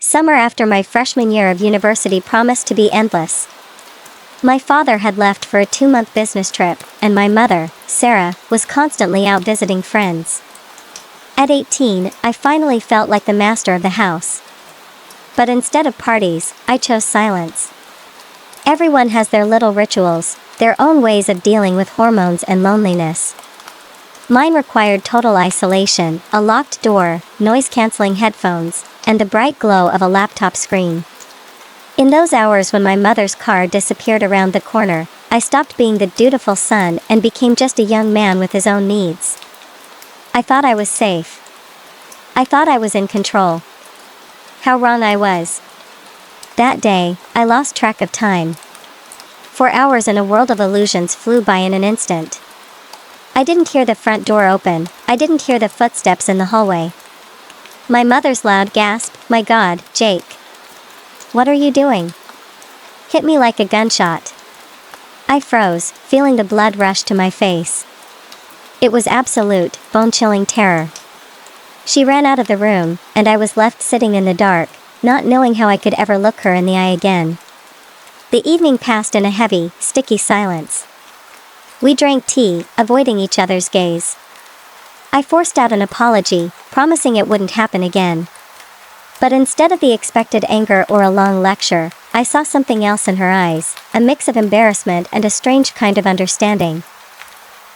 Summer after my freshman year of university promised to be endless. My father had left for a 2-month business trip, and my mother, Sarah, was constantly out visiting friends. At 18, I finally felt like the master of the house. But instead of parties, I chose silence. Everyone has their little rituals, their own ways of dealing with hormones and loneliness. Mine required total isolation, a locked door, noise-canceling headphones, and the bright glow of a laptop screen. In those hours when my mother's car disappeared around the corner, I stopped being the dutiful son and became just a young man with his own needs. I thought I was safe. I thought I was in control. How wrong I was. That day, I lost track of time. 4 hours in a world of illusions flew by in an instant. I didn't hear the front door open, I didn't hear the footsteps in the hallway. My mother's loud gasp, "My God, Jake. What are you doing?" hit me like a gunshot. I froze, feeling the blood rush to my face. It was absolute, bone-chilling terror. She ran out of the room, and I was left sitting in the dark, not knowing how I could ever look her in the eye again. The evening passed in a heavy, sticky silence. We drank tea, avoiding each other's gaze. I forced out an apology, promising it wouldn't happen again. But instead of the expected anger or a long lecture, I saw something else in her eyes, a mix of embarrassment and a strange kind of understanding.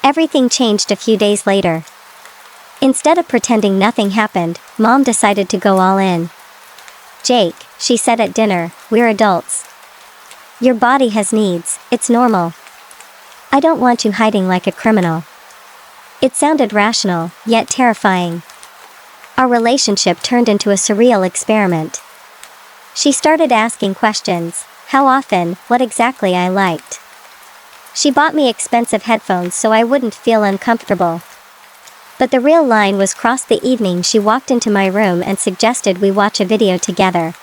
Everything changed a few days later. Instead of pretending nothing happened, Mom decided to go all in. "Jake," she said at dinner, "we're adults. Your body has needs, it's normal. I don't want you hiding like a criminal." It sounded rational, yet terrifying. Our relationship turned into a surreal experiment. She started asking questions: how often, what exactly I liked. She bought me expensive headphones so I wouldn't feel uncomfortable. But the real line was crossed the evening she walked into my room and suggested we watch a video together.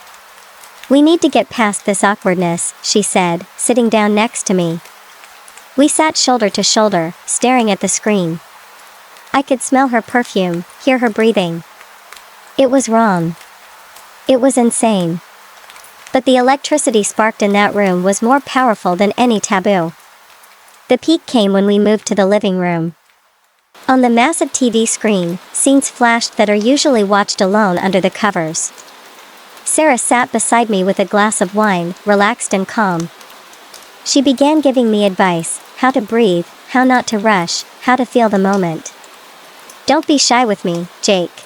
"We need to get past this awkwardness," she said, sitting down next to me. We sat shoulder to shoulder, staring at the screen. I could smell her perfume, hear her breathing. It was wrong. It was insane. But the electricity sparked in that room was more powerful than any taboo. The peak came when we moved to the living room. On the massive TV screen, scenes flashed that are usually watched alone under the covers. Sarah sat beside me with a glass of wine, relaxed and calm. She began giving me advice: how to breathe, how not to rush, how to feel the moment. "Don't be shy with me, Jake.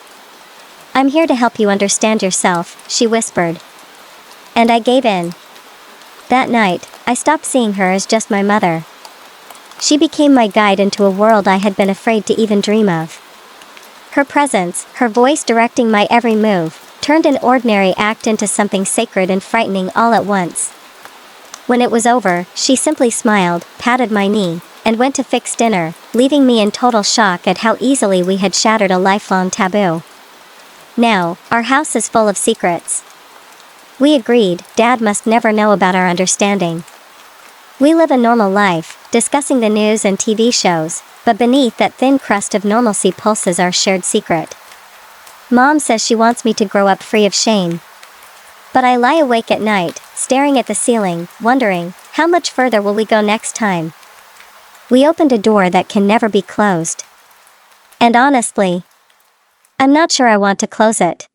I'm here to help you understand yourself," she whispered. And I gave in. That night, I stopped seeing her as just my mother. She became my guide into a world I had been afraid to even dream of. Her presence, her voice directing my every move, turned an ordinary act into something sacred and frightening all at once. When it was over, she simply smiled, patted my knee, and went to fix dinner, leaving me in total shock at how easily we had shattered a lifelong taboo. Now, our house is full of secrets. We agreed Dad must never know about our understanding. We live a normal life, discussing the news and TV shows, but beneath that thin crust of normalcy pulses our shared secret. Mom says she wants me to grow up free of shame. But I lie awake at night, staring at the ceiling, wondering, how much further will we go next time? We opened a door that can never be closed. And honestly, I'm not sure I want to close it.